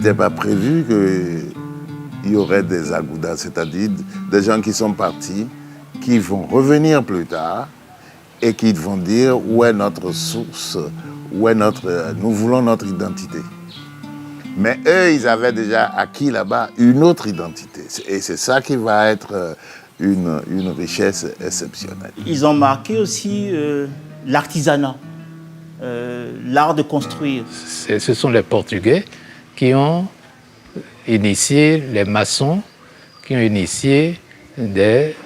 n'était pas prévu qu'il y aurait des agoudas, c'est-à-dire des gens qui sont partis, qui vont revenir plus tard et qui vont dire où est notre source, nous voulons notre identité. Mais eux, ils avaient déjà acquis là-bas une autre identité. Et c'est ça qui va être une richesse exceptionnelle. Ils ont marqué aussi l'artisanat, l'art de construire. Ce sont les Portugais qui ont initié les maçons, qui ont initié des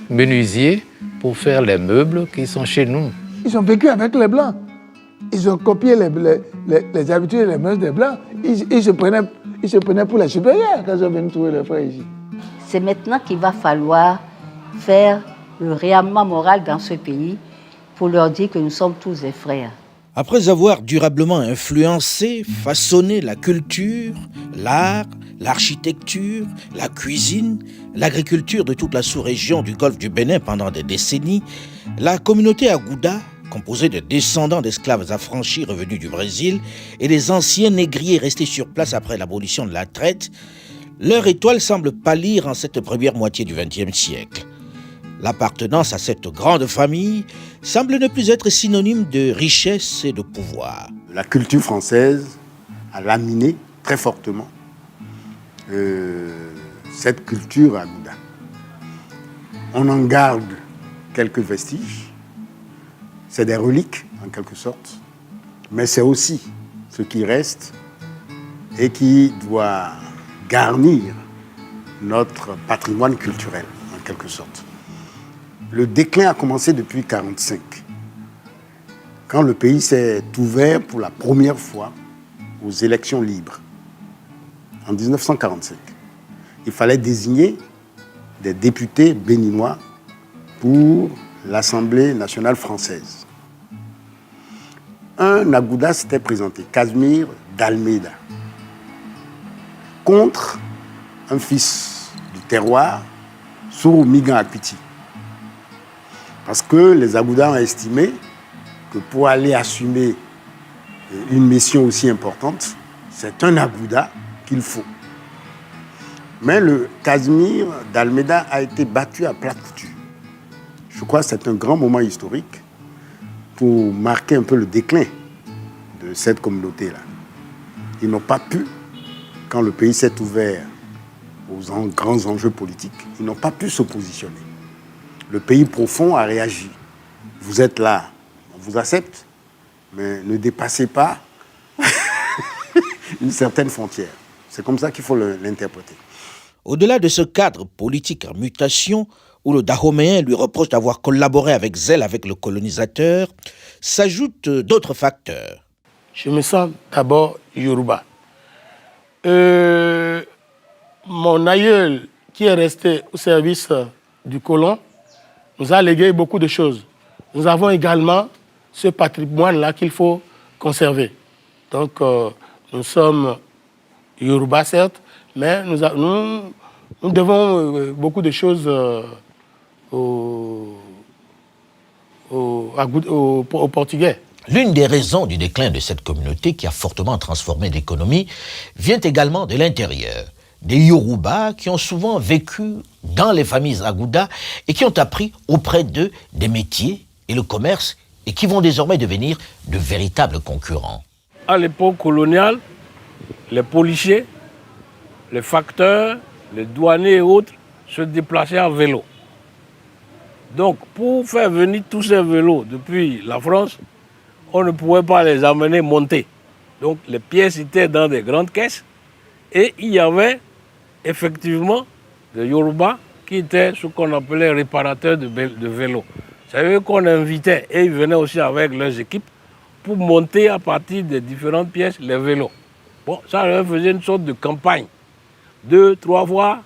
menuisiers pour faire les meubles qui sont chez nous. Ils ont vécu avec les Blancs. Ils ont copié les habitudes et les mœurs des Blancs. Ils se prenaient pour les supérieurs quand ils sont venus trouver leurs frères ici. C'est maintenant qu'il va falloir faire le réarmement moral dans ce pays pour leur dire que nous sommes tous des frères. Après avoir durablement influencé, façonné la culture, l'art, l'architecture, la cuisine, l'agriculture de toute la sous-région du golfe du Bénin pendant des décennies, la communauté Agouda, composée de descendants d'esclaves affranchis revenus du Brésil et des anciens négriers restés sur place après l'abolition de la traite, leur étoile semble pâlir en cette première moitié du XXe siècle. L'appartenance à cette grande famille semble ne plus être synonyme de richesse et de pouvoir. La culture française a laminé très fortement cette culture agouda. On en garde quelques vestiges, c'est des reliques en quelque sorte, mais c'est aussi ce qui reste et qui doit garnir notre patrimoine culturel en quelque sorte. Le déclin a commencé depuis 1945, quand le pays s'est ouvert pour la première fois aux élections libres, en 1945. Il fallait désigner des députés béninois pour l'Assemblée nationale française. Un Agouda s'était présenté, Casimir d'Almeida, contre un fils du terroir, Sourou Migan Akpiti. Parce que les Agoudas ont estimé que pour aller assumer une mission aussi importante, c'est un Agouda qu'il faut. Mais le Casimir d'Almeida a été battu à plat couture. Je crois que c'est un grand moment historique pour marquer un peu le déclin de cette communauté-là. Ils n'ont pas pu, quand le pays s'est ouvert aux grands enjeux politiques, ils n'ont pas pu se positionner. Le pays profond a réagi. Vous êtes là, on vous accepte, mais ne dépassez pas une certaine frontière. C'est comme ça qu'il faut l'interpréter. Au-delà de ce cadre politique en mutation, où le Dahoméen lui reproche d'avoir collaboré avec zèle avec le colonisateur, s'ajoutent d'autres facteurs. Je me sens d'abord Yoruba. Mon aïeul, qui est resté au service du colon, nous a légué beaucoup de choses. Nous avons également ce patrimoine-là qu'il faut conserver. Donc, nous sommes Yoruba, certes, mais nous devons beaucoup de choses aux Portugais. L'une des raisons du déclin de cette communauté qui a fortement transformé l'économie vient également de l'intérieur. Des Yoruba qui ont souvent vécu dans les familles Agouda et qui ont appris auprès d'eux des métiers et le commerce et qui vont désormais devenir de véritables concurrents. À l'époque coloniale, les policiers, les facteurs, les douaniers et autres se déplaçaient à vélo. Donc, pour faire venir tous ces vélos depuis la France, on ne pouvait pas les amener monter. Donc, les pièces étaient dans des grandes caisses et il y avait effectivement des Yoruba qui étaient ce qu'on appelait réparateurs de vélos. C'est eux qu'on invitait et ils venaient aussi avec leurs équipes pour monter à partir des différentes pièces les vélos. Bon, ça leur faisait une sorte de campagne. 2, 3 fois,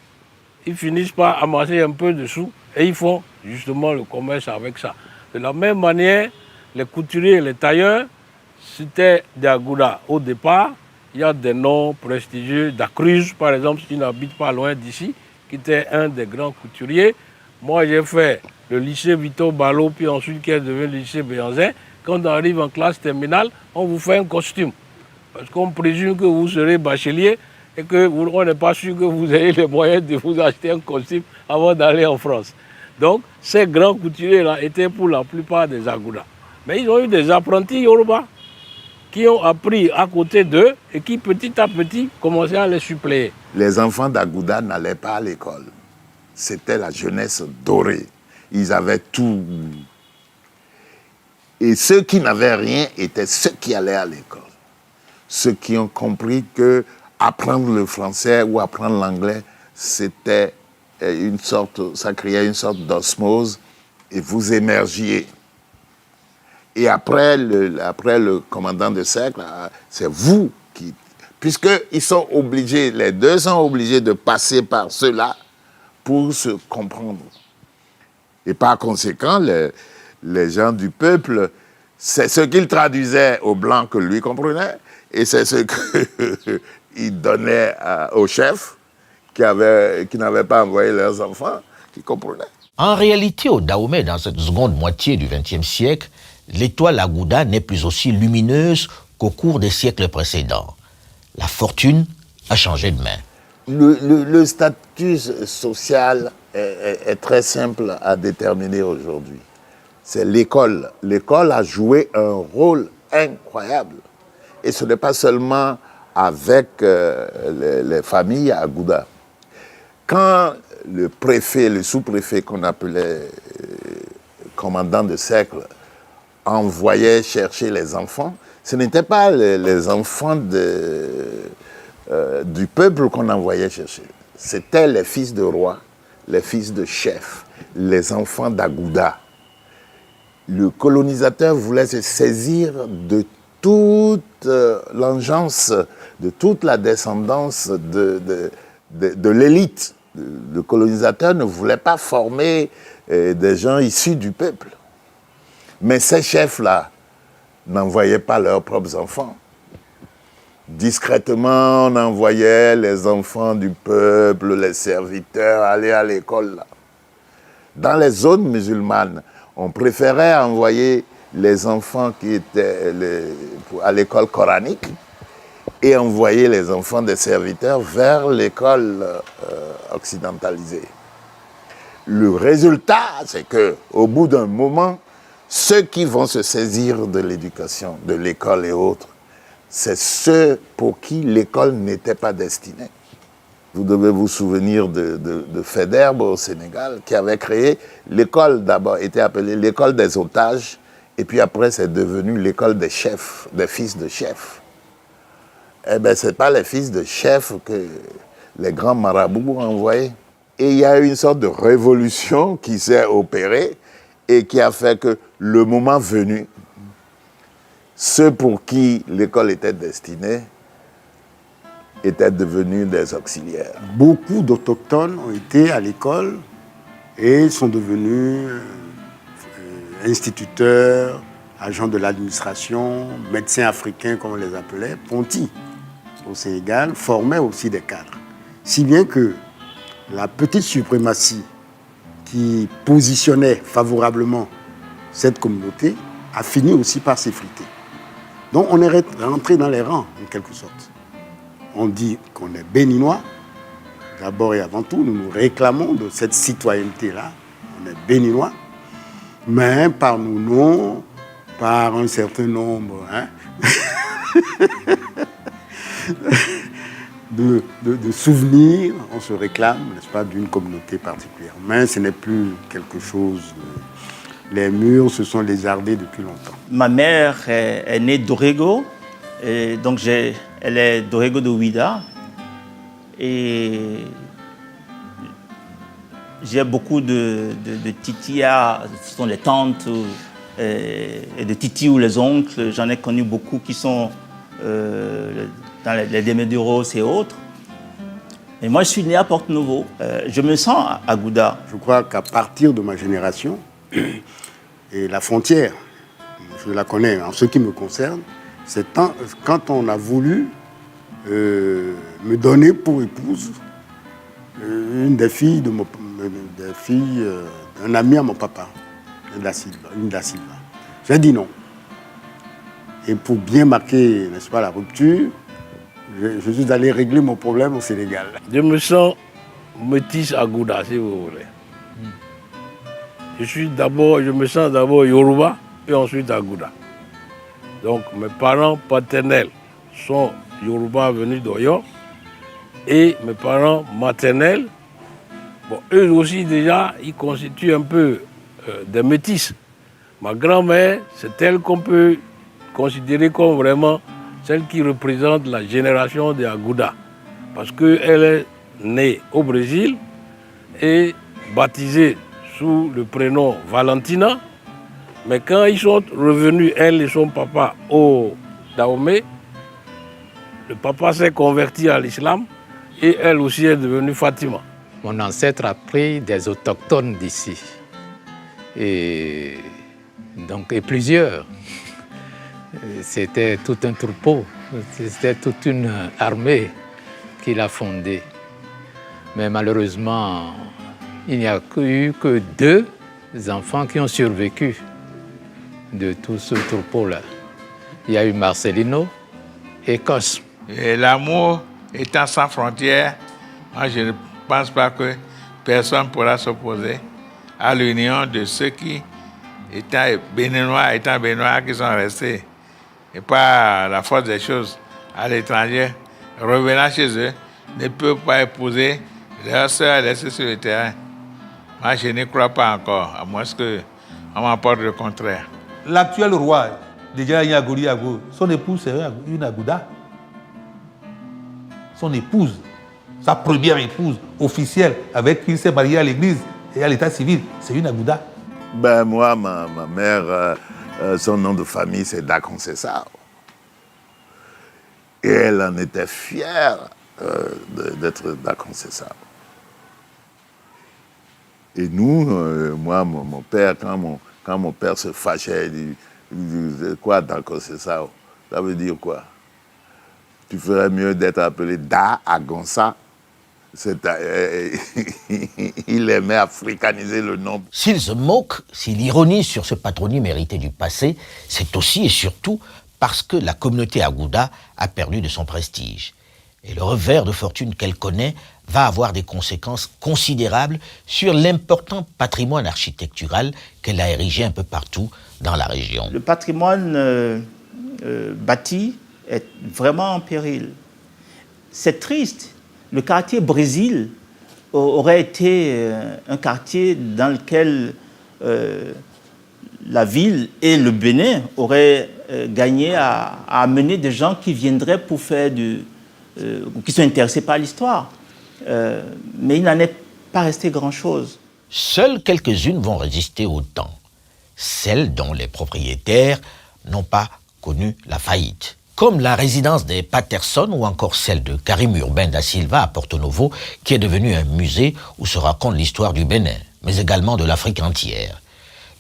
ils finissent par amasser un peu de sous et ils font justement le commerce avec ça. De la même manière, les couturiers et les tailleurs, c'était des Agouda. Au départ, il y a des noms prestigieux, Dacruz par exemple, qui n'habite pas loin d'ici, qui était un des grands couturiers. Moi, j'ai fait le lycée Victor Ballot, puis ensuite qui est devenu le lycée Béanzin. Quand on arrive en classe terminale, on vous fait un costume. Parce qu'on présume que vous serez bachelier et qu'on n'est pas sûr que vous ayez les moyens de vous acheter un costume avant d'aller en France. Donc, ces grands couturiers-là étaient pour la plupart des Agoudas. Mais ils ont eu des apprentis Yoruba qui ont appris à côté d'eux et qui, petit à petit, commençaient à les suppléer. Les enfants d'Agouda n'allaient pas à l'école. C'était la jeunesse dorée. Ils avaient tout. Et ceux qui n'avaient rien étaient ceux qui allaient à l'école. Ceux qui ont compris que apprendre le français ou apprendre l'anglais, c'était une sorte, ça créait une sorte d'osmose et vous émergiez. Et après le commandant de cercle, c'est vous qui... Puisqu'ils sont obligés, les deux sont obligés de passer par cela pour se comprendre. Et par conséquent, les gens du peuple, c'est ce qu'ils traduisaient aux Blancs que lui comprenait, et c'est ce qu'ils donnaient aux chefs qui n'avaient pas envoyé leurs enfants, qui comprenaient. En réalité, au Dahomey, dans cette seconde moitié du XXe siècle, l'étoile Agouda n'est plus aussi lumineuse qu'au cours des siècles précédents. La fortune a changé de main. Le statut social est très simple à déterminer aujourd'hui. C'est l'école. L'école a joué un rôle incroyable. Et ce n'est pas seulement avec les familles à Agouda. Quand le préfet, le sous-préfet qu'on appelait commandant de cercle, envoyait chercher les enfants, ce n'étaient pas les enfants du peuple qu'on envoyait chercher. C'était les fils de rois, les fils de chefs, les enfants d'Agouda. Le colonisateur voulait se saisir de toute l'engeance, de toute la descendance de l'élite. Le colonisateur ne voulait pas former des gens issus du peuple. Mais ces chefs-là n'envoyaient pas leurs propres enfants. Discrètement, on envoyait les enfants du peuple, les serviteurs, aller à l'école. Dans les zones musulmanes, on préférait envoyer les enfants qui étaient à l'école coranique et envoyer les enfants des serviteurs vers l'école occidentalisée. Le résultat, c'est qu'au bout d'un moment, ceux qui vont se saisir de l'éducation, de l'école et autres, c'est ceux pour qui l'école n'était pas destinée. Vous devez vous souvenir de Faidherbe au Sénégal, qui avait créé l'école, d'abord était appelée l'école des otages, et puis après c'est devenu l'école des chefs, des fils de chefs. Eh bien, ce n'est pas les fils de chefs que les grands marabouts ont envoyés. Et il y a eu une sorte de révolution qui s'est opérée et qui a fait que le moment venu, ceux pour qui l'école était destinée étaient devenus des auxiliaires. Beaucoup d'autochtones ont été à l'école et sont devenus instituteurs, agents de l'administration, médecins africains comme on les appelait, pontis au Sénégal, formaient aussi des cadres. Si bien que la petite suprématie qui positionnait favorablement cette communauté a fini aussi par s'effriter. Donc on est rentré dans les rangs, en quelque sorte. On dit qu'on est béninois. D'abord et avant tout, nous nous réclamons de cette citoyenneté-là. On est béninois. Mais par nos noms, par un certain nombre de souvenirs, on se réclame, n'est-ce pas, d'une communauté particulière. Mais ce n'est plus quelque chose... Les murs se sont lézardés depuis longtemps. Ma mère est née d'Orego, et donc elle est d'Orego de Ouida. Et j'ai beaucoup de titia, ce sont les tantes, et de titi ou les oncles. J'en ai connu beaucoup qui sont dans les Déméduros et autres. Et moi, je suis né à Porte-Nouveau. Je me sens à Agouda. Je crois qu'à partir de ma génération, et la frontière, je la connais en ce qui me concerne, c'est quand on a voulu me donner pour épouse une des filles d'un ami à mon papa, une da Silva. J'ai dit non. Et pour bien marquer, n'est-ce pas, la rupture, je suis allé régler mon problème au Sénégal. Je me sens métis à Gouda, si vous voulez. Je me sens d'abord Yoruba, et ensuite à Gouda. Donc mes parents paternels sont Yoruba venus d'Oyo, et mes parents maternels, bon, eux aussi déjà, ils constituent un peu des métis. Ma grand-mère, c'est elle qu'on peut considérer comme vraiment celle qui représente la génération des Agouda. Parce qu'elle est née au Brésil et baptisée sous le prénom Valentina. Mais quand ils sont revenus, elle et son papa, au Dahomey, le papa s'est converti à l'islam et elle aussi est devenue Fatima. Mon ancêtre a pris des autochtones d'ici. Et plusieurs. C'était tout un troupeau, c'était toute une armée qu'il a fondée. Mais malheureusement, il n'y a eu que 2 enfants qui ont survécu de tout ce troupeau-là. Il y a eu Marcelino et Cosme. Et l'amour étant sans frontières, moi je ne pense pas que personne pourra s'opposer à l'union de ceux qui, étant béninois, qui sont restés, et pas la force des choses à l'étranger, revenant chez eux, ne peuvent pas épouser leurs sœurs laissées sur le terrain. Moi, je n'y crois pas encore, à moins qu'on m'apporte le contraire. L'actuel roi, déjà Yagori Ago, son épouse, c'est une Agouda. Son épouse, sa première épouse officielle, avec qui il s'est marié à l'église et à l'état civil, c'est une Agouda. Ben moi, ma mère, son nom de famille, c'est Dakoncessao. Et elle en était fière d'être Dakoncessao. Et nous, moi, mon père, quand mon père se fâchait, il disait quoi Dakoncessao? Ça veut dire quoi? Tu ferais mieux d'être appelé Da Agonsa. Il aimait africaniser le nom. S'il se moque, s'il ironise sur ce patronyme hérité du passé, c'est aussi et surtout parce que la communauté Agouda a perdu de son prestige. Et le revers de fortune qu'elle connaît va avoir des conséquences considérables sur l'important patrimoine architectural qu'elle a érigé un peu partout dans la région. Le patrimoine bâti est vraiment en péril. C'est triste. Le quartier Brésil aurait été un quartier dans lequel la ville et le Bénin auraient gagné à amener des gens qui viendraient pour faire qui sont intéressés par l'histoire. Mais il n'en est pas resté grand-chose. Seules quelques-unes vont résister au temps. Celles dont les propriétaires n'ont pas connu la faillite. Comme la résidence des Patterson ou encore celle de Karim Urbain da Silva à Porto Novo, qui est devenue un musée où se raconte l'histoire du Bénin, mais également de l'Afrique entière.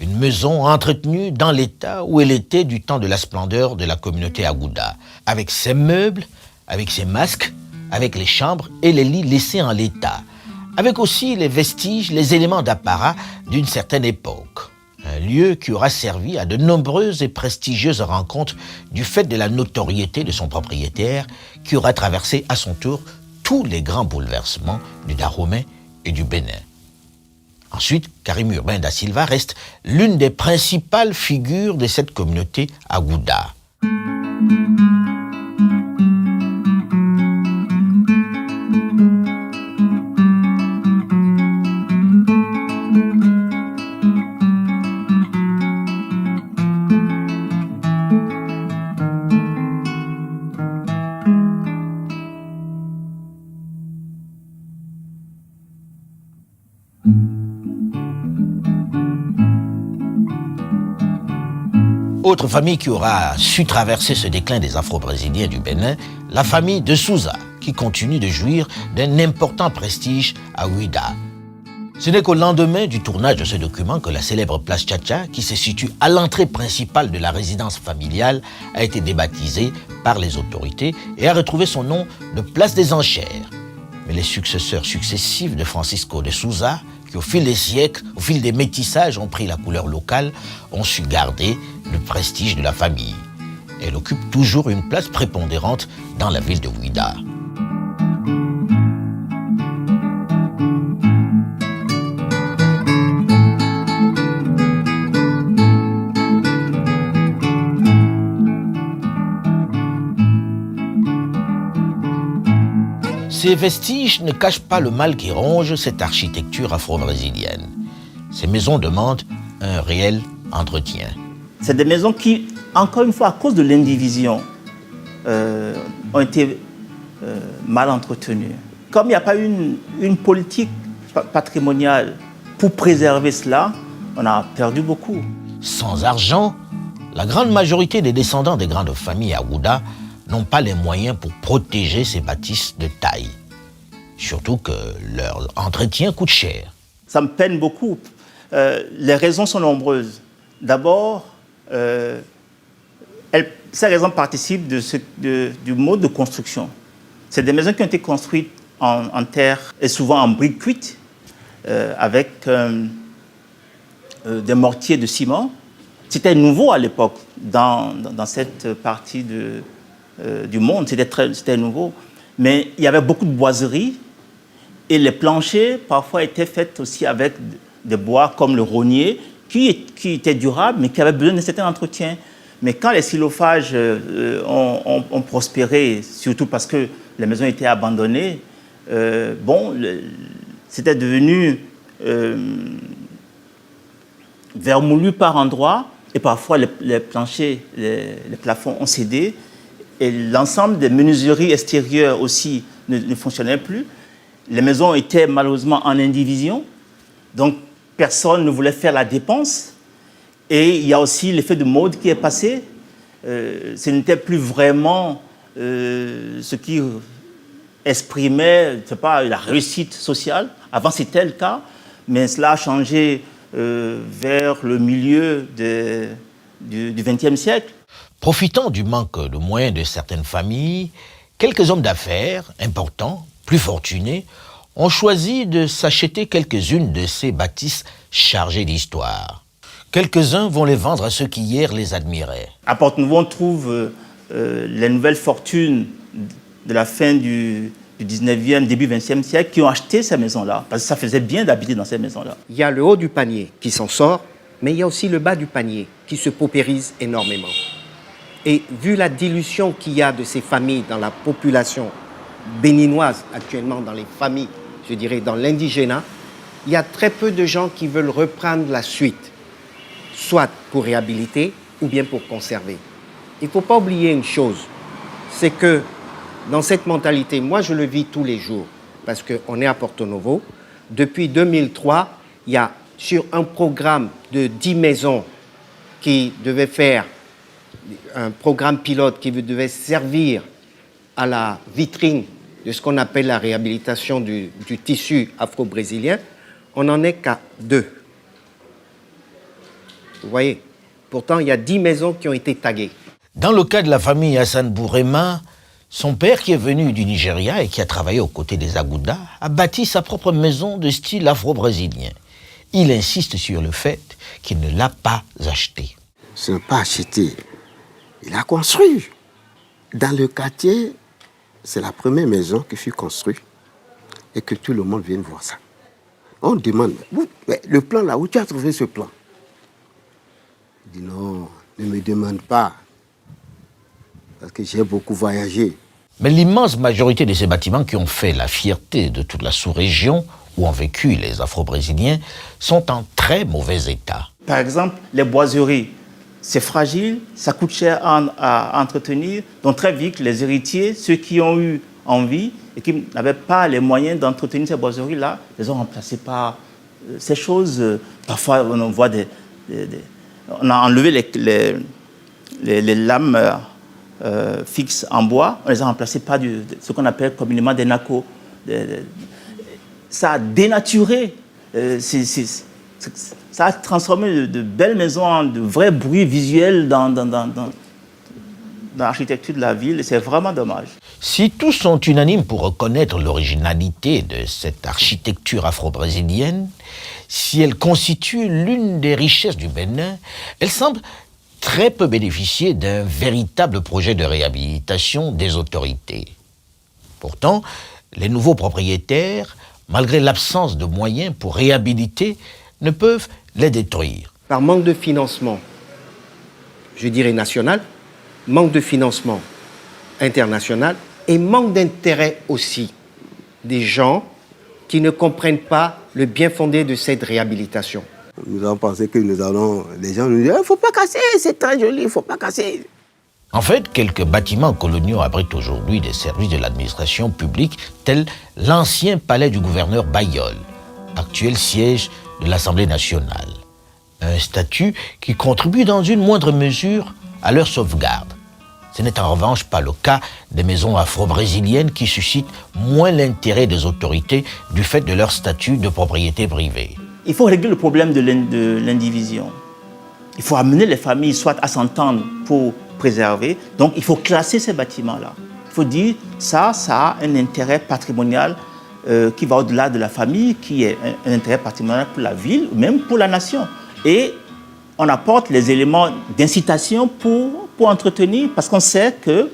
Une maison entretenue dans l'état où elle était du temps de la splendeur de la communauté Agouda, avec ses meubles, avec ses masques, avec les chambres et les lits laissés en l'état, avec aussi les vestiges, les éléments d'apparat d'une certaine époque. Un lieu qui aura servi à de nombreuses et prestigieuses rencontres du fait de la notoriété de son propriétaire, qui aura traversé à son tour tous les grands bouleversements du Dahomey et du Bénin. Ensuite, Karim Urbain da Silva reste l'une des principales figures de cette communauté Agouda. Autre famille qui aura su traverser ce déclin des Afro-Brésiliens du Bénin, la famille de Souza, qui continue de jouir d'un important prestige à Ouida. Ce n'est qu'au lendemain du tournage de ce document que la célèbre place Tchatcha, qui se situe à l'entrée principale de la résidence familiale, a été débaptisée par les autorités et a retrouvé son nom de place des Enchères. Mais les successeurs successifs de Francisco de Souza, qui au fil des siècles, au fil des métissages ont pris la couleur locale, ont su garder le prestige de la famille. Elle occupe toujours une place prépondérante dans la ville de Ouidah. Ces vestiges ne cachent pas le mal qui ronge cette architecture afro-brésilienne. Ces maisons demandent un réel entretien. C'est des maisons qui, encore une fois, à cause de l'indivision, ont été mal entretenues. Comme il n'y a pas une politique patrimoniale pour préserver cela, on a perdu beaucoup. Sans argent, la grande majorité des descendants des grandes familles à Ouidah n'ont pas les moyens pour protéger ces bâtisses de taille. Surtout que leur entretien coûte cher. Ça me peine beaucoup. Les raisons sont nombreuses. D'abord, ces raisons participent du mode de construction. C'est des maisons qui ont été construites en terre et souvent en briques cuites, avec des mortiers de ciment. C'était nouveau à l'époque dans cette partie du monde, c'était nouveau. Mais il y avait beaucoup de boiseries et les planchers parfois étaient faits aussi avec des bois comme le rognier qui étaient durables mais qui avaient besoin d'un certain entretien. Mais quand les xylophages ont prospéré, surtout parce que les maisons étaient abandonnées, c'était devenu vermoulu par endroits et parfois les planchers, les plafonds ont cédé. Et l'ensemble des menuiseries extérieures aussi ne fonctionnait plus. Les maisons étaient malheureusement en indivision, donc personne ne voulait faire la dépense. Et il y a aussi l'effet de mode qui est passé. Ce n'était plus vraiment ce qui exprimait, je sais pas, la réussite sociale. Avant c'était le cas, mais cela a changé vers le milieu du XXe siècle. Profitant du manque de moyens de certaines familles, quelques hommes d'affaires importants, plus fortunés, ont choisi de s'acheter quelques-unes de ces bâtisses chargées d'histoire. Quelques-uns vont les vendre à ceux qui hier les admiraient. À Porte-Nouveau, on trouve les nouvelles fortunes de la fin du 19e, début 20e siècle qui ont acheté ces maisons-là, parce que ça faisait bien d'habiter dans ces maisons-là. Il y a le haut du panier qui s'en sort, mais il y a aussi le bas du panier qui se paupérise énormément. Et vu la dilution qu'il y a de ces familles dans la population béninoise actuellement, dans les familles, je dirais dans l'indigénat, il y a très peu de gens qui veulent reprendre la suite, soit pour réhabiliter ou bien pour conserver. Il ne faut pas oublier une chose, c'est que dans cette mentalité, moi je le vis tous les jours, parce qu'on est à Porto-Novo. Depuis 2003, il y a sur un programme de 10 maisons qui devait faire un programme pilote qui devait servir à la vitrine de ce qu'on appelle la réhabilitation du tissu afro-brésilien, on n'en est qu'à 2. Vous voyez, pourtant il y a 10 maisons qui ont été taguées. Dans le cas de la famille Hassan Bourema, son père qui est venu du Nigeria et qui a travaillé aux côtés des Agoudas a bâti sa propre maison de style afro-brésilien. Il insiste sur le fait qu'il ne l'a pas achetée. Ce n'est pas acheté. Il a construit. Dans le quartier, c'est la première maison qui fut construite et que tout le monde vienne voir ça. On demande, le plan là, où tu as trouvé ce plan? Il dit non, ne me demande pas, parce que j'ai beaucoup voyagé. Mais l'immense majorité de ces bâtiments qui ont fait la fierté de toute la sous-région où ont vécu les Afro-Brésiliens sont en très mauvais état. Par exemple, les boiseries. C'est fragile, ça coûte cher à entretenir. Donc très vite, les héritiers, ceux qui ont eu envie et qui n'avaient pas les moyens d'entretenir ces boiseries-là, les ont remplacées par ces choses. Parfois, on voit on a enlevé les lames fixes en bois, on les a remplacées par ce qu'on appelle communément des nacos. Ça a dénaturé. Ça a transformé de belles maisons en de vrais bruits visuels dans l'architecture de la ville, et c'est vraiment dommage. Si tous sont unanimes pour reconnaître l'originalité de cette architecture afro-brésilienne, si elle constitue l'une des richesses du Bénin, elle semble très peu bénéficié d'un véritable projet de réhabilitation des autorités. Pourtant, les nouveaux propriétaires, malgré l'absence de moyens pour réhabiliter, ne peuvent les détruire. Par manque de financement, je dirais national, manque de financement international et manque d'intérêt aussi des gens qui ne comprennent pas le bien fondé de cette réhabilitation. Nous avons pensé que les gens nous disent « il ne faut pas casser, c'est très joli, il ne faut pas casser ». En fait, quelques bâtiments coloniaux abritent aujourd'hui des services de l'administration publique, tels l'ancien palais du gouverneur Bayeul, actuel siège de l'Assemblée nationale. Un statut qui contribue dans une moindre mesure à leur sauvegarde. Ce n'est en revanche pas le cas des maisons afro-brésiliennes qui suscitent moins l'intérêt des autorités du fait de leur statut de propriété privée. Il faut régler le problème de l'indivision. Il faut amener les familles soit à s'entendre pour préserver. Donc il faut classer ces bâtiments-là. Il faut dire ça a un intérêt patrimonial qui va au-delà de la famille, qui est un intérêt patrimonial pour la ville, même pour la nation. Et on apporte les éléments d'incitation pour entretenir, parce qu'on sait que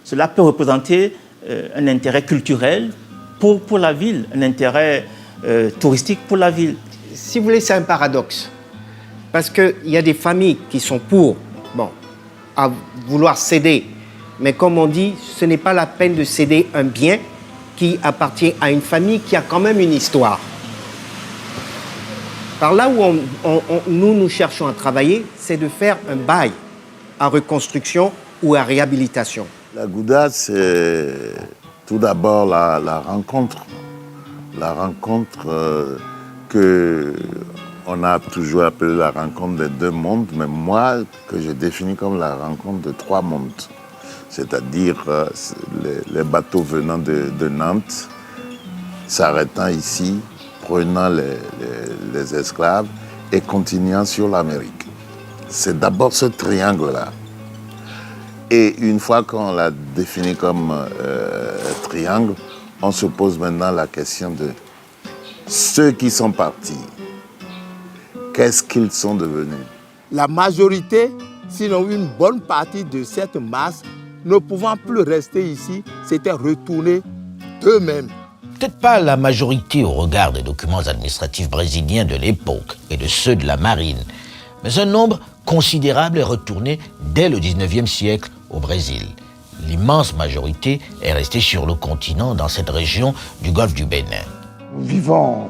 cela peut représenter un intérêt culturel pour la ville, un intérêt touristique pour la ville. Si vous voulez, c'est un paradoxe. Parce qu'il y a des familles qui sont à vouloir céder. Mais comme on dit, ce n'est pas la peine de céder un bien qui appartient à une famille qui a quand même une histoire. Par là où nous cherchons à travailler, c'est de faire un bail à reconstruction ou à réhabilitation. La Gouda, c'est tout d'abord la rencontre. La rencontre qu'on a toujours appelée la rencontre des deux mondes, mais moi, que je définis comme la rencontre de trois mondes. C'est-à-dire les bateaux venant de Nantes, s'arrêtant ici, prenant les esclaves et continuant sur l'Amérique. C'est d'abord ce triangle-là. Et une fois qu'on l'a défini comme triangle, on se pose maintenant la question de ceux qui sont partis. Qu'est-ce qu'ils sont devenus? La majorité, sinon une bonne partie de cette masse, ne pouvant plus rester ici, s'était retournée d'eux-mêmes. Peut-être pas la majorité au regard des documents administratifs brésiliens de l'époque et de ceux de la marine, mais un nombre considérable est retourné dès le 19e siècle au Brésil. L'immense majorité est restée sur le continent, dans cette région du golfe du Bénin. Nous vivons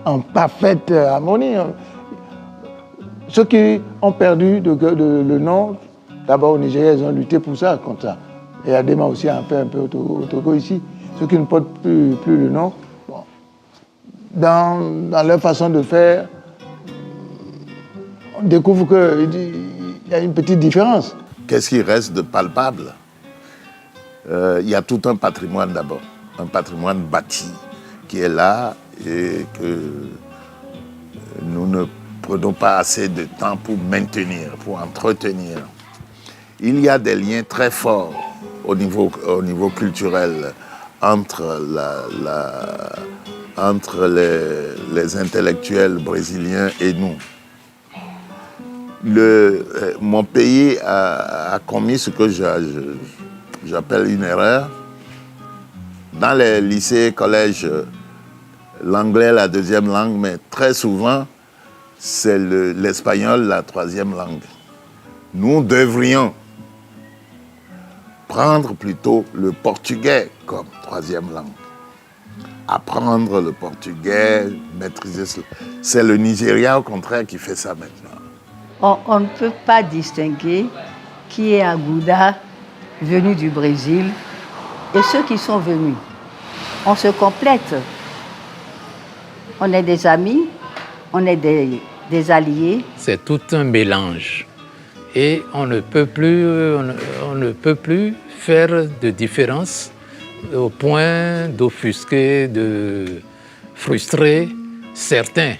en parfaite harmonie. Ceux qui ont perdu le nom, d'abord au Nigeria, ils ont lutté pour ça, comme ça. Et Adema aussi a fait un peu au Togo ici. Ceux qui ne portent plus le nom, dans leur façon de faire, on découvre qu'il y a une petite différence. Qu'est-ce qui reste de palpable? Il y a tout un patrimoine d'abord, un patrimoine bâti qui est là et que nous ne prenons pas assez de temps pour maintenir, pour entretenir. Il y a des liens très forts au niveau culturel entre les intellectuels brésiliens et nous. Mon pays a commis ce que j'appelle une erreur. Dans les lycées et collèges, l'anglais est la deuxième langue, mais très souvent, c'est l'espagnol la troisième langue. Nous devrions prendre plutôt le portugais comme troisième langue. Apprendre le portugais, maîtriser cela. C'est le Nigeria, au contraire, qui fait ça maintenant. On ne peut pas distinguer qui est Agouda, venu du Brésil, et ceux qui sont venus. On se complète. On est des amis, on est des alliés. C'est tout un mélange. Et on ne peut plus faire de différence au point d'offusquer, de frustrer certains.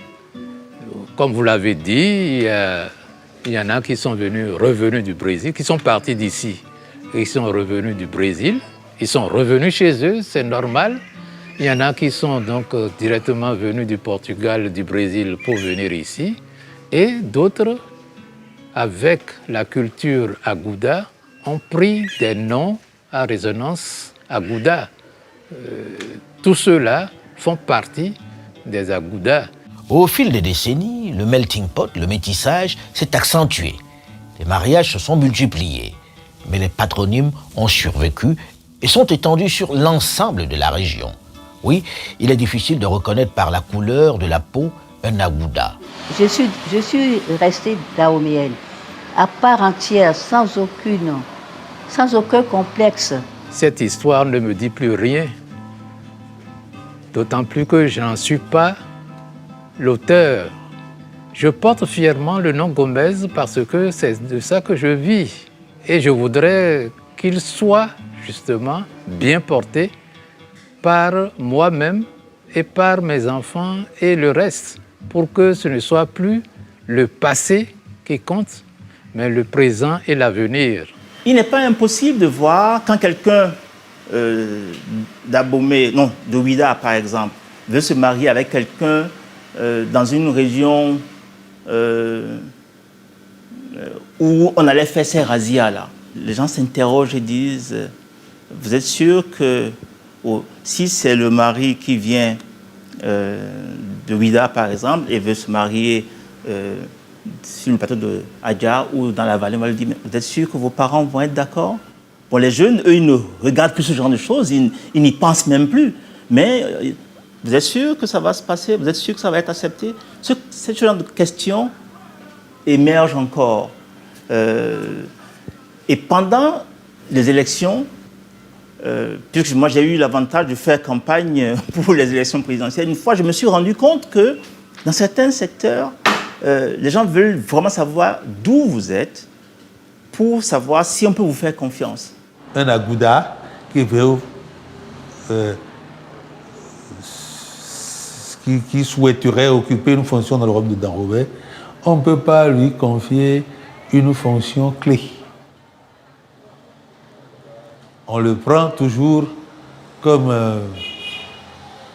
Comme vous l'avez dit, il y en a qui sont revenus du Brésil, qui sont partis d'ici. Ils sont revenus du Brésil, ils sont revenus chez eux, c'est normal. Il y en a qui sont donc directement venus du Portugal, du Brésil pour venir ici. Et d'autres avec la culture agouda, ont pris des noms à résonance agouda. Tous ceux-là font partie des agoudas. Au fil des décennies, le melting pot, le métissage, s'est accentué. Les mariages se sont multipliés, mais les patronymes ont survécu et sont étendus sur l'ensemble de la région. Oui, il est difficile de reconnaître par la couleur de la peau un agouda. Je suis restée dahoméenne, à part entière, sans aucun complexe. Cette histoire ne me dit plus rien, d'autant plus que je n'en suis pas l'auteur. Je porte fièrement le nom Gomez parce que c'est de ça que je vis. Et je voudrais qu'il soit justement bien porté par moi-même et par mes enfants et le reste, pour que ce ne soit plus le passé qui compte, mais le présent et l'avenir. Il n'est pas impossible de voir quand quelqu'un d'Abomey, non, de Ouida par exemple, veut se marier avec quelqu'un dans une région où on allait faire ces razzias là. Les gens s'interrogent et disent, vous êtes sûr que si c'est le mari qui vient de Ouida par exemple et veut se marier sur le plateau de Adja ou dans la vallée, on va lui dire, mais vous êtes sûr que vos parents vont être d'accord? Bon, les jeunes, eux, ils ne regardent plus ce genre de choses, ils n'y pensent même plus. Mais vous êtes sûr que ça va se passer? Vous êtes sûr que ça va être accepté? Ce genre de questions émergent encore. Et pendant les élections, puisque moi j'ai eu l'avantage de faire campagne pour les élections présidentielles, une fois je me suis rendu compte que dans certains secteurs, les gens veulent vraiment savoir d'où vous êtes pour savoir si on peut vous faire confiance. Un agouda qui veut, qui souhaiterait occuper une fonction dans le royaume de Dahomey, on ne peut pas lui confier une fonction clé. On le prend toujours comme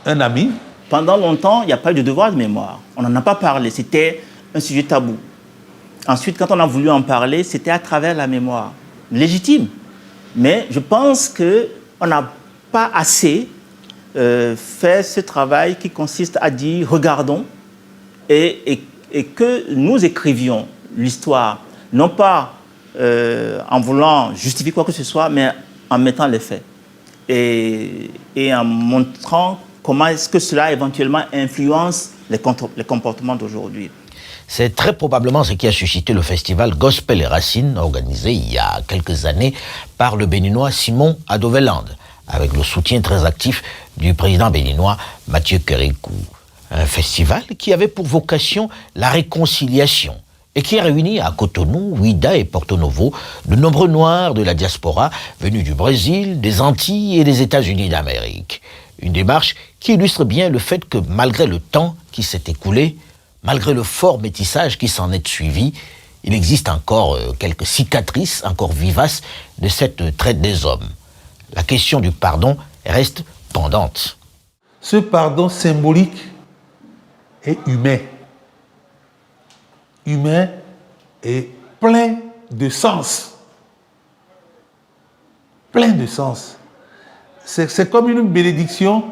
un ami. Pendant longtemps, il n'y a pas eu de devoir de mémoire. On n'en a pas parlé, c'était un sujet tabou. Ensuite, quand on a voulu en parler, c'était à travers la mémoire. Légitime. Mais je pense qu'on n'a pas assez fait ce travail qui consiste à dire, regardons, et que nous écrivions l'histoire, non pas en voulant justifier quoi que ce soit, mais en mettant les faits. Et en montrant comment est-ce que cela éventuellement influence les comportements d'aujourd'hui. C'est très probablement ce qui a suscité le festival Gospel et Racines, organisé il y a quelques années par le Béninois Simon Adoveland, avec le soutien très actif du président béninois Mathieu Kérékou. Un festival qui avait pour vocation la réconciliation et qui a réuni à Cotonou, Ouida et Porto Novo de nombreux Noirs de la diaspora venus du Brésil, des Antilles et des États-Unis d'Amérique. Une démarche qui illustre bien le fait que malgré le temps qui s'est écoulé, malgré le fort métissage qui s'en est suivi, il existe encore quelques cicatrices encore vivaces de cette traite des hommes. La question du pardon reste pendante. Ce pardon symbolique est humain. Humain et plein de sens. Plein de sens. C'est comme une bénédiction.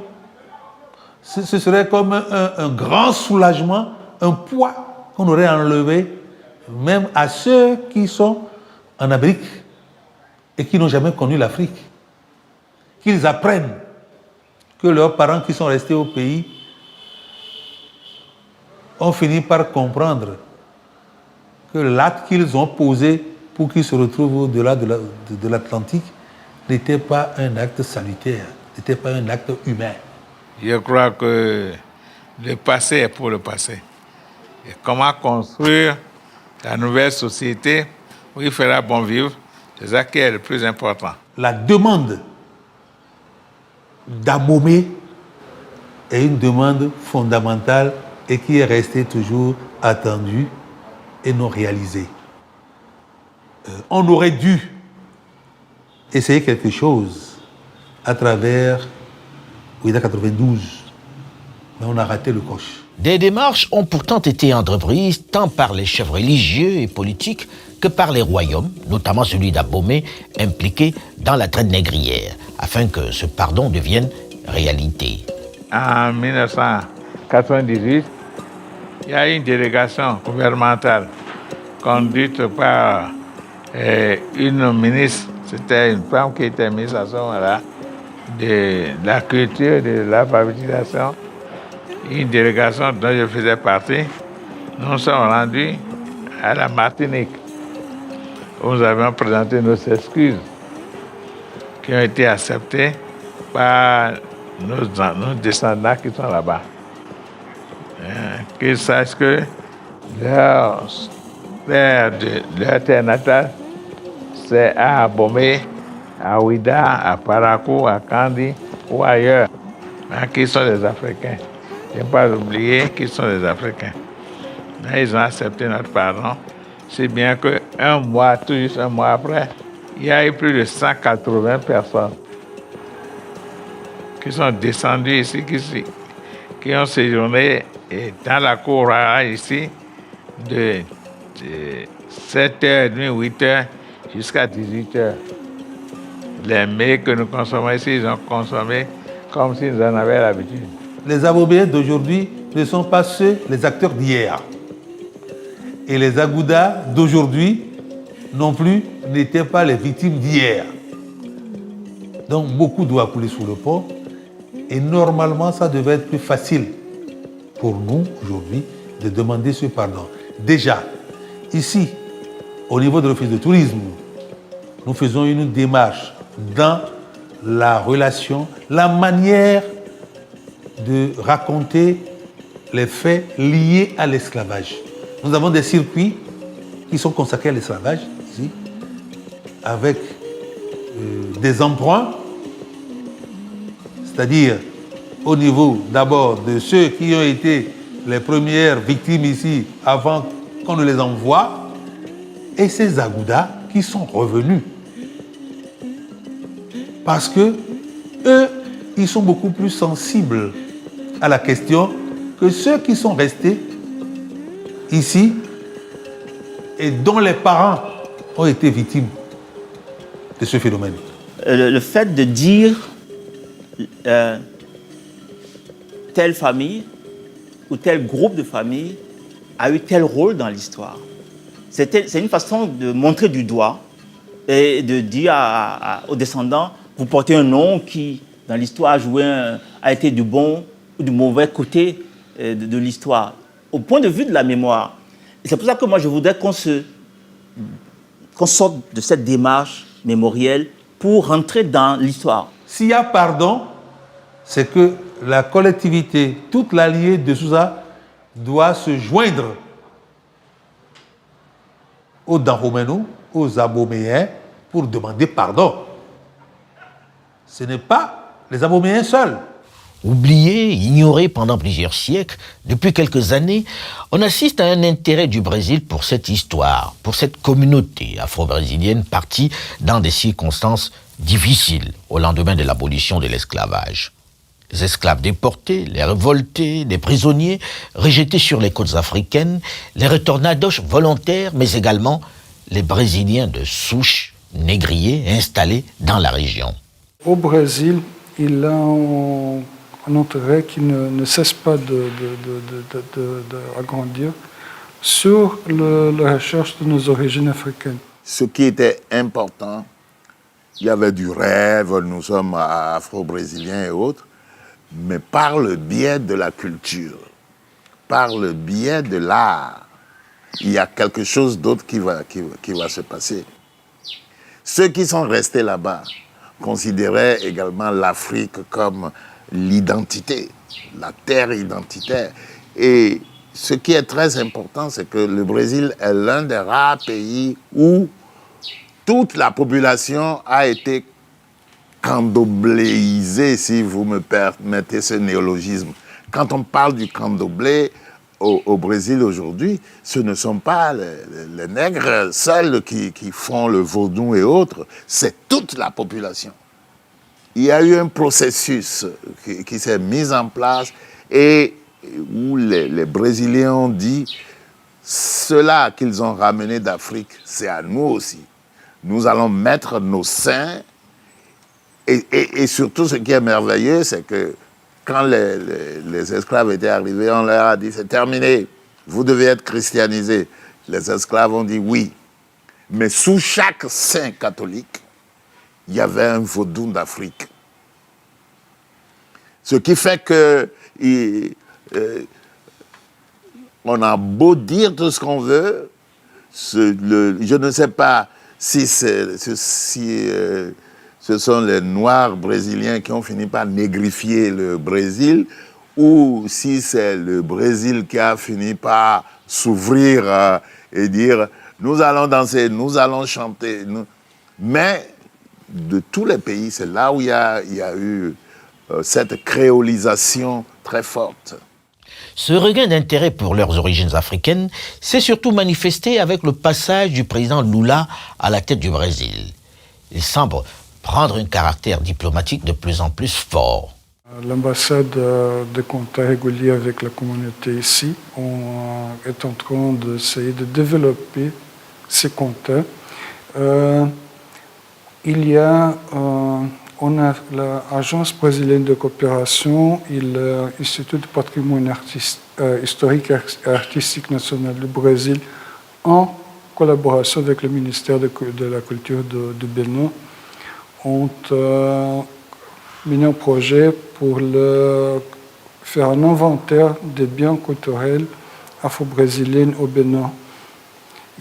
Ce serait comme un grand soulagement, un poids qu'on aurait enlevé même à ceux qui sont en Amérique et qui n'ont jamais connu l'Afrique. Qu'ils apprennent que leurs parents qui sont restés au pays ont fini par comprendre que l'acte qu'ils ont posé pour qu'ils se retrouvent au-delà de l'Atlantique n'était pas un acte salutaire, n'était pas un acte humain. Je crois que le passé est pour le passé. Et comment construire la nouvelle société où il fera bon vivre, c'est ça qui est le plus important. La demande d'Abomey est une demande fondamentale et qui est restée toujours attendue et non réalisée. On aurait dû essayer quelque chose à travers Ouida 92. mais on a raté le coche. Des démarches ont pourtant été entreprises tant par les chefs religieux et politiques que par les royaumes, notamment celui d'Abomey, impliqué dans la traite négrière, afin que ce pardon devienne réalité. En 1998, il y a une délégation gouvernementale conduite par une ministre, c'était une femme qui était mise à ce moment-là, de la culture, de l'alphabétisation, une délégation dont je faisais partie. Nous sommes rendus à la Martinique, où nous avions présenté nos excuses qui ont été acceptées par nos descendants qui sont là-bas. Qu'ils sachent que leur terre natale, c'est à Abomey, à Ouida, à Parakou, à Kandi ou ailleurs, qui sont des Africains. Il ne faut pas oublier qu'ils sont des Africains. Mais ils ont accepté notre pardon, si bien qu'un mois, tout juste un mois après, il y a eu plus de 180 personnes qui sont descendues ici, qui ont séjourné dans la cour ici de 7h30, 8h jusqu'à 18h. Les mets que nous consommons ici, ils ont consommé comme s'ils en avaient l'habitude. Les Aboméens d'aujourd'hui ne sont pas les acteurs d'hier. Et les Agoudas d'aujourd'hui non plus n'étaient pas les victimes d'hier. Donc beaucoup doit couler sous le pont. Et normalement, ça devait être plus facile pour nous aujourd'hui de demander ce pardon. Déjà, ici, au niveau de l'Office de tourisme, nous faisons une démarche dans la relation, la manière de raconter les faits liés à l'esclavage. Nous avons des circuits qui sont consacrés à l'esclavage, ici, avec des emprunts, c'est-à-dire au niveau d'abord de ceux qui ont été les premières victimes ici avant qu'on ne les envoie, et ces Agoudas qui sont revenus. Parce que eux, ils sont beaucoup plus sensibles à la question que ceux qui sont restés ici et dont les parents ont été victimes de ce phénomène. Le fait de dire telle famille ou tel groupe de familles a eu tel rôle dans l'histoire, c'est une façon de montrer du doigt et de dire aux descendants, vous portez un nom qui, dans l'histoire, a été du bon ou du mauvais côté de l'histoire, au point de vue de la mémoire. Et c'est pour ça que moi, je voudrais qu'on sorte de cette démarche mémorielle pour rentrer dans l'histoire. S'il y a pardon, c'est que la collectivité, toute l'alliée de Sousa, doit se joindre aux Dahomeyans, aux Aboméens, pour demander pardon. Ce n'est pas les Aboméens seuls. Oublié, ignoré pendant plusieurs siècles, depuis quelques années, on assiste à un intérêt du Brésil pour cette histoire, pour cette communauté afro-brésilienne partie dans des circonstances difficiles au lendemain de l'abolition de l'esclavage. Les esclaves déportés, les révoltés, les prisonniers rejetés sur les côtes africaines, les retornados volontaires, mais également les Brésiliens de souche négriers installés dans la région. Au Brésil, il a un intérêt qui ne cesse pas d'agrandir sur la recherche de nos origines africaines. Ce qui était important, il y avait du rêve, nous sommes afro-brésiliens et autres, mais par le biais de la culture, par le biais de l'art, il y a quelque chose d'autre qui va se passer. Ceux qui sont restés là-bas considéraient également l'Afrique comme l'identité, la terre identitaire. Et ce qui est très important, c'est que le Brésil est l'un des rares pays où toute la population a été candobléisée, si vous me permettez ce néologisme. Quand on parle du candomblé au Brésil aujourd'hui, ce ne sont pas les nègres seuls qui font le vaudou et autres, c'est toute la population. Il y a eu un processus qui s'est mis en place et où les Brésiliens ont dit cela qu'ils ont ramené d'Afrique, c'est à nous aussi. Nous allons mettre nos seins. Et surtout, ce qui est merveilleux, c'est que quand les esclaves étaient arrivés, on leur a dit c'est terminé, vous devez être christianisés. Les esclaves ont dit oui. Mais sous chaque saint catholique, il y avait un vaudou d'Afrique. Ce qui fait que on a beau dire tout ce qu'on veut, je ne sais pas si ce sont les Noirs brésiliens qui ont fini par négrifier le Brésil, ou si c'est le Brésil qui a fini par s'ouvrir et dire nous allons danser, nous allons chanter. Mais de tous les pays, c'est là où il y a eu cette créolisation très forte. Ce regain d'intérêt pour leurs origines africaines s'est surtout manifesté avec le passage du président Lula à la tête du Brésil. Il semble prendre un caractère diplomatique de plus en plus fort. L'ambassade de contacts réguliers avec la communauté ici, on est en train d'essayer de développer ces contacts. On a l'Agence brésilienne de coopération et l'Institut du patrimoine historique et artistique national du Brésil, en collaboration avec le ministère de la Culture du Bénin, ont mené un projet pour faire un inventaire des biens culturels afro-brésiliens au Bénin.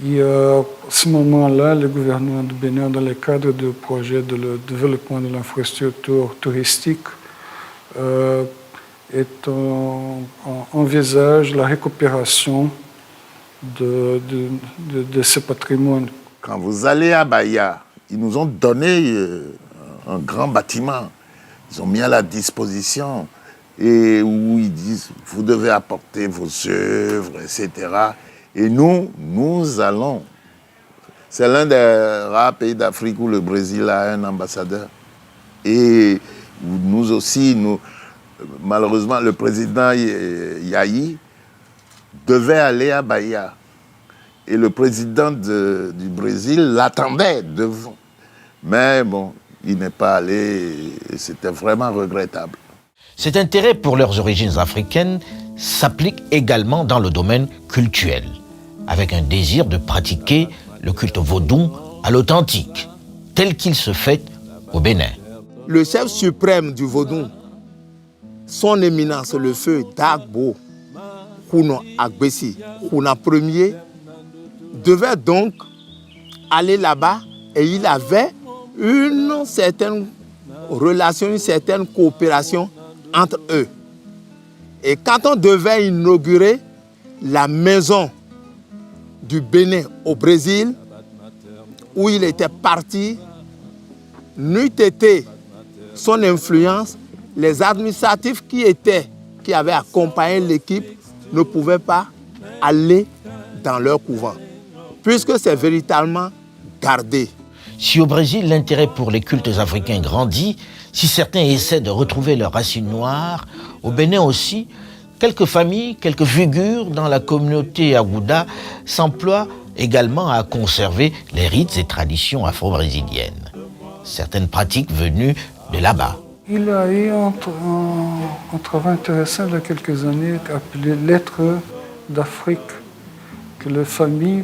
Et à ce moment-là, le gouvernement du Bénin, dans le cadre du projet de développement de l'infrastructure touristique, envisage la récupération de ce patrimoine. Quand vous allez à Bahia, ils nous ont donné un grand bâtiment. Ils ont mis à la disposition et où ils disent vous devez apporter vos œuvres, etc. Et nous allons. C'est l'un des rares pays d'Afrique où le Brésil a un ambassadeur. Et nous aussi, malheureusement, le président Yahi devait aller à Bahia. Et le président du Brésil l'attendait devant. Mais bon, il n'est pas allé et c'était vraiment regrettable. Cet intérêt pour leurs origines africaines s'applique également dans le domaine cultuel, avec un désir de pratiquer le culte vaudou à l'authentique, tel qu'il se fait au Bénin. Le chef suprême du vaudou, son éminence, le feu Dagbo, Kouno Agbessi, Kouna Ier, devait donc aller là-bas et il avait une certaine relation, une certaine coopération entre eux. Et quand on devait inaugurer la maison du Bénin au Brésil, où il était parti, n'eût été son influence, les administratifs qui avaient accompagné l'équipe ne pouvaient pas aller dans leur couvent, puisque c'est véritablement gardé. Si au Brésil, l'intérêt pour les cultes africains grandit, si certains essaient de retrouver leurs racines noires, au Bénin aussi, quelques familles, quelques figures dans la communauté agouda s'emploient également à conserver les rites et traditions afro-brésiliennes. Certaines pratiques venues de là-bas. Il y a eu un travail intéressant il y a quelques années appelé Lettres d'Afrique, que les familles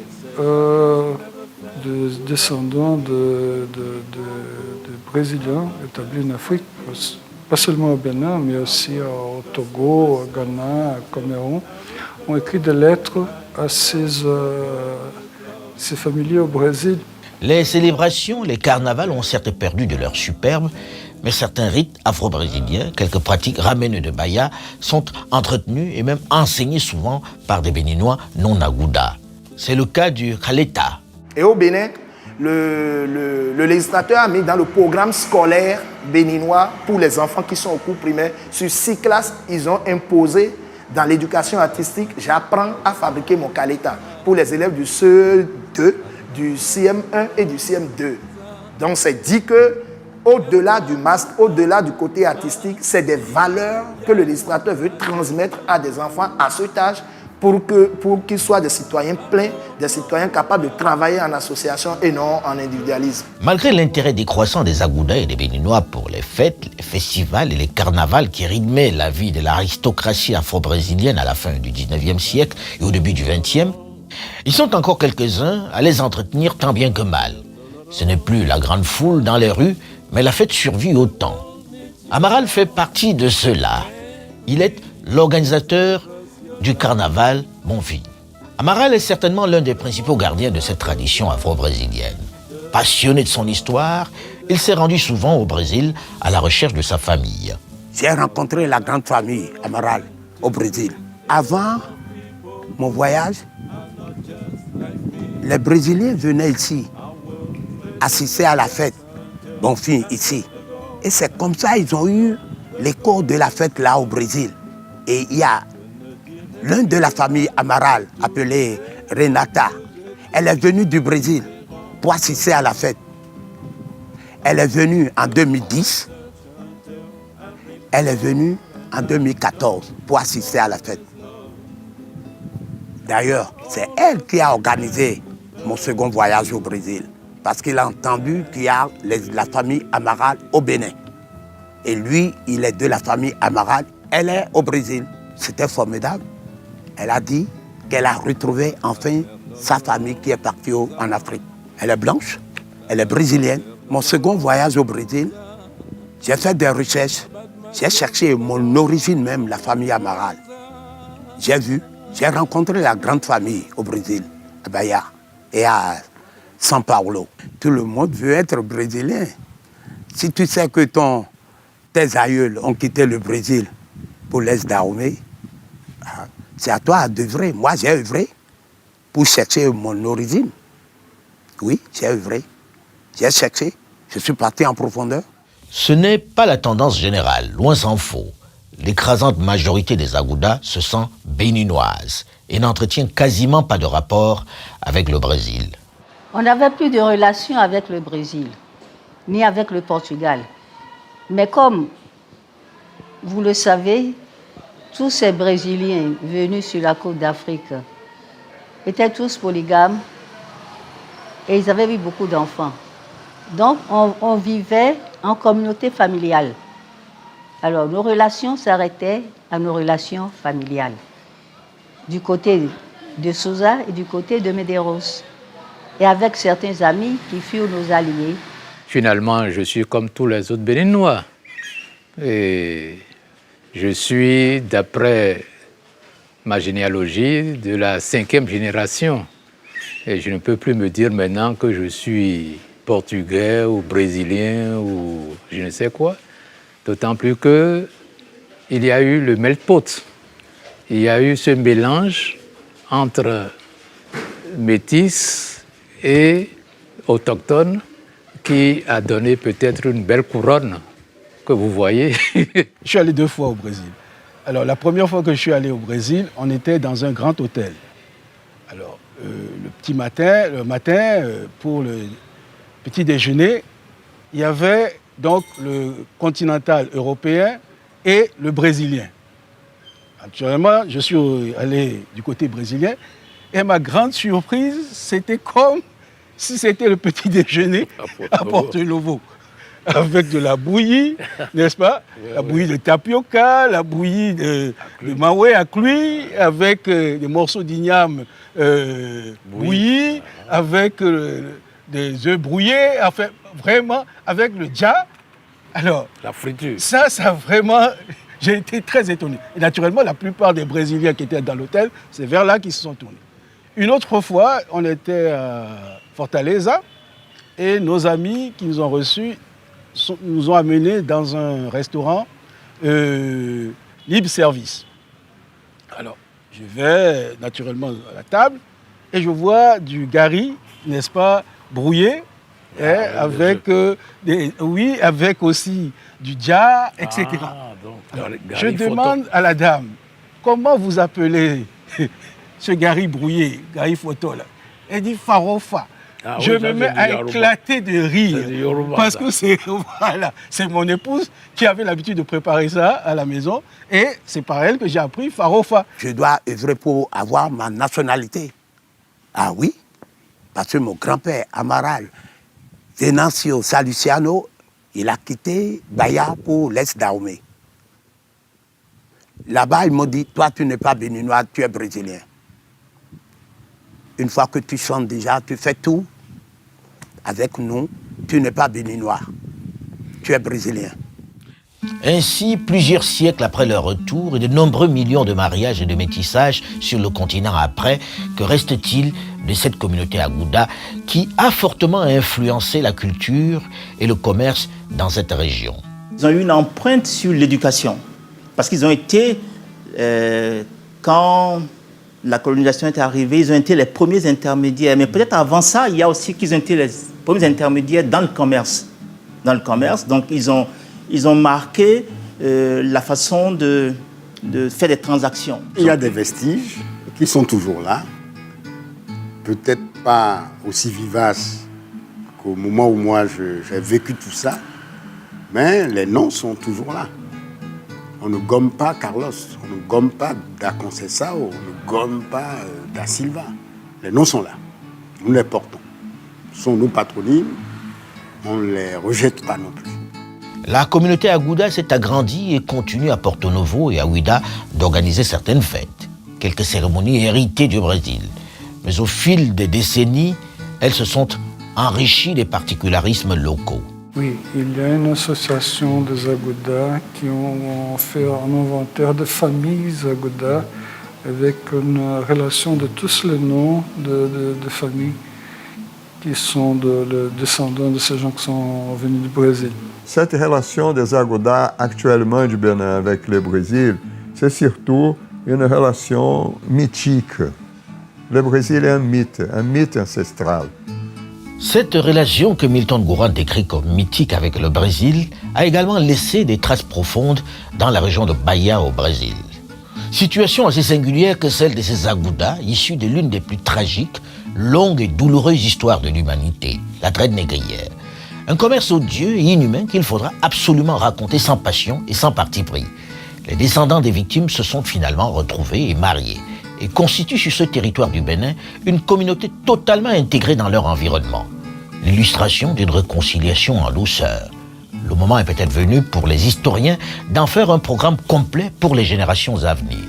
de descendants de Brésiliens établis en Afrique, pas seulement au Bénin, mais aussi au Togo, au Ghana, au Cameroun, ont écrit des lettres à ces familiers au Brésil. Les célébrations, les carnavals ont certes perdu de leur superbe, mais certains rites afro-brésiliens, quelques pratiques ramenées de Bahia, sont entretenus et même enseignés souvent par des Béninois non agouda. C'est le cas du Kaleta. Et au Bénin, le législateur a mis dans le programme scolaire béninois pour les enfants qui sont au cours primaire, sur 6 classes, ils ont imposé dans l'éducation artistique, j'apprends à fabriquer mon Kaleta pour les élèves du CE2, du CM1 et du CM2. Donc c'est dit que au-delà du masque, au-delà du côté artistique, c'est des valeurs que le législateur veut transmettre à des enfants à cet âge pour qu'ils soient des citoyens pleins, des citoyens capables de travailler en association et non en individualisme. Malgré l'intérêt décroissant des Agoudas et des Béninois pour les fêtes, les festivals et les carnavals qui rythmaient la vie de l'aristocratie afro-brésilienne à la fin du 19e siècle et au début du 20e, ils sont encore quelques-uns à les entretenir tant bien que mal. Ce n'est plus la grande foule dans les rues, mais la fête survit au temps. Amaral fait partie de ceux-là. Il est l'organisateur du carnaval Bonfim. Amaral est certainement l'un des principaux gardiens de cette tradition afro-brésilienne. Passionné de son histoire, il s'est rendu souvent au Brésil à la recherche de sa famille. J'ai rencontré la grande famille Amaral au Brésil. Avant mon voyage, les Brésiliens venaient ici assister à la fête Bonfim ici. Et c'est comme ça qu'ils ont eu l'écho de la fête là au Brésil. Et il y a l'un de la famille Amaral, appelé Renata. Elle est venue du Brésil pour assister à la fête. Elle est venue en 2010. Elle est venue en 2014 pour assister à la fête. D'ailleurs, c'est elle qui a organisé mon second voyage au Brésil. Parce qu'il a entendu qu'il y a la famille Amaral au Bénin. Et lui, il est de la famille Amaral. Elle est au Brésil. C'était formidable. Elle a dit qu'elle a retrouvé enfin sa famille qui est partie en Afrique. Elle est blanche, elle est brésilienne. Mon second voyage au Brésil, j'ai fait des recherches. J'ai cherché mon origine même, la famille Amaral. J'ai rencontré la grande famille au Brésil, à Bahia et à São Paulo. Tout le monde veut être brésilien. Si tu sais que tes aïeuls ont quitté le Brésil pour l'Est d'Armée, c'est à toi d'œuvrer. Moi, j'ai œuvré pour chercher mon origine. Oui, j'ai œuvré. J'ai cherché. Je suis parti en profondeur. Ce n'est pas la tendance générale, loin s'en faut. L'écrasante majorité des Agoudas se sent béninoise et n'entretient quasiment pas de rapport avec le Brésil. On n'avait plus de relation avec le Brésil, ni avec le Portugal. Mais comme vous le savez, tous ces Brésiliens venus sur la côte d'Afrique étaient tous polygames et ils avaient eu beaucoup d'enfants. Donc on vivait en communauté familiale. Alors nos relations s'arrêtaient à nos relations familiales, du côté de Souza et du côté de Medeiros. Et avec certains amis qui furent nos alliés. Finalement, je suis comme tous les autres Béninois. Et je suis, d'après ma généalogie, de la 5e génération. Et je ne peux plus me dire maintenant que je suis portugais ou brésilien ou je ne sais quoi. D'autant plus qu'il y a eu le melt pot. Il y a eu ce mélange entre métis et autochtone qui a donné peut-être une belle couronne que vous voyez. Je suis allé 2 fois au Brésil. Alors la première fois que je suis allé au Brésil, on était dans un grand hôtel. Alors le matin, pour le petit déjeuner, il y avait donc le continental européen et le brésilien. Actuellement, je suis allé du côté brésilien. Et ma grande surprise, c'était comme si c'était le petit déjeuner à Porto Novo. Avec de la bouillie, n'est-ce pas? La bouillie de tapioca, la bouillie de maoué à cuit, avec des morceaux d'igname bouillis, avec des œufs brouillés, enfin, vraiment, avec le dja. Alors, la friture. Ça vraiment... J'ai été très étonné. Et naturellement, la plupart des Brésiliens qui étaient dans l'hôtel, c'est vers là qu'ils se sont tournés. Une autre fois, on était à Fortaleza et nos amis qui nous ont reçus nous ont amenés dans un restaurant libre service. Alors, je vais naturellement à la table et je vois du gari, n'est-ce pas, brouillé, avec, avec aussi du dja, etc. Alors, je demande à la dame, comment vous appelez ce gari brouillé, gari photo là? Elle dit farofa. je me mets à éclater de rire. Parce que c'est mon épouse qui avait l'habitude de préparer ça à la maison. Et c'est par elle que j'ai appris Farofa. Je dois œuvrer pour avoir ma nationalité. Ah oui, parce que mon grand-père, Amaral, Venancio Saluciano, il a quitté Bahia pour l'Est d'Ahomey. Là-bas, ils m'ont dit, toi, tu n'es pas béninois, tu es brésilien. Une fois que tu chantes déjà, tu fais tout avec nous, tu n'es pas béninois, tu es brésilien. Ainsi, plusieurs siècles après leur retour et de nombreux millions de mariages et de métissages sur le continent après, que reste-t-il de cette communauté Agouda qui a fortement influencé la culture et le commerce dans cette région? Ils ont eu une empreinte sur l'éducation, parce qu'ils ont été, quand la colonisation est arrivée, ils ont été les premiers intermédiaires. Mais peut-être avant ça, il y a aussi qu'ils ont été les premiers intermédiaires dans le commerce. Donc ils ont marqué la façon de faire des transactions. Il y a des vestiges qui sont toujours là, peut-être pas aussi vivaces qu'au moment où moi j'ai vécu tout ça, mais les noms sont toujours là. On ne gomme pas Carlos, on ne gomme pas Da Conceição, on ne gomme pas Da Silva. Les noms sont là, nous les portons. Ce sont nos patronymes, on ne les rejette pas non plus. La communauté Agouda s'est agrandie et continue à Porto Novo et à Ouida d'organiser certaines fêtes, quelques cérémonies héritées du Brésil. Mais au fil des décennies, elles se sont enrichies des particularismes locaux. Oui, il y a une association des Agouda qui ont fait un inventaire de familles Agouda avec une relation de tous les noms de familles qui sont les descendants de ces gens qui sont venus du Brésil. Cette relation des Agouda actuellement du Bénin avec le Brésil, c'est surtout une relation mythique. Le Brésil est un mythe ancestral. Cette relation que Milton Gourand décrit comme mythique avec le Brésil a également laissé des traces profondes dans la région de Bahia au Brésil. Situation assez singulière que celle de ces Agouda, issus de l'une des plus tragiques, longues et douloureuses histoires de l'humanité, la traite négrière. Un commerce odieux et inhumain qu'il faudra absolument raconter sans passion et sans parti pris. Les descendants des victimes se sont finalement retrouvés et mariés et constituent sur ce territoire du Bénin une communauté totalement intégrée dans leur environnement. L'illustration d'une réconciliation en douceur. Le moment est peut-être venu pour les historiens d'en faire un programme complet pour les générations à venir.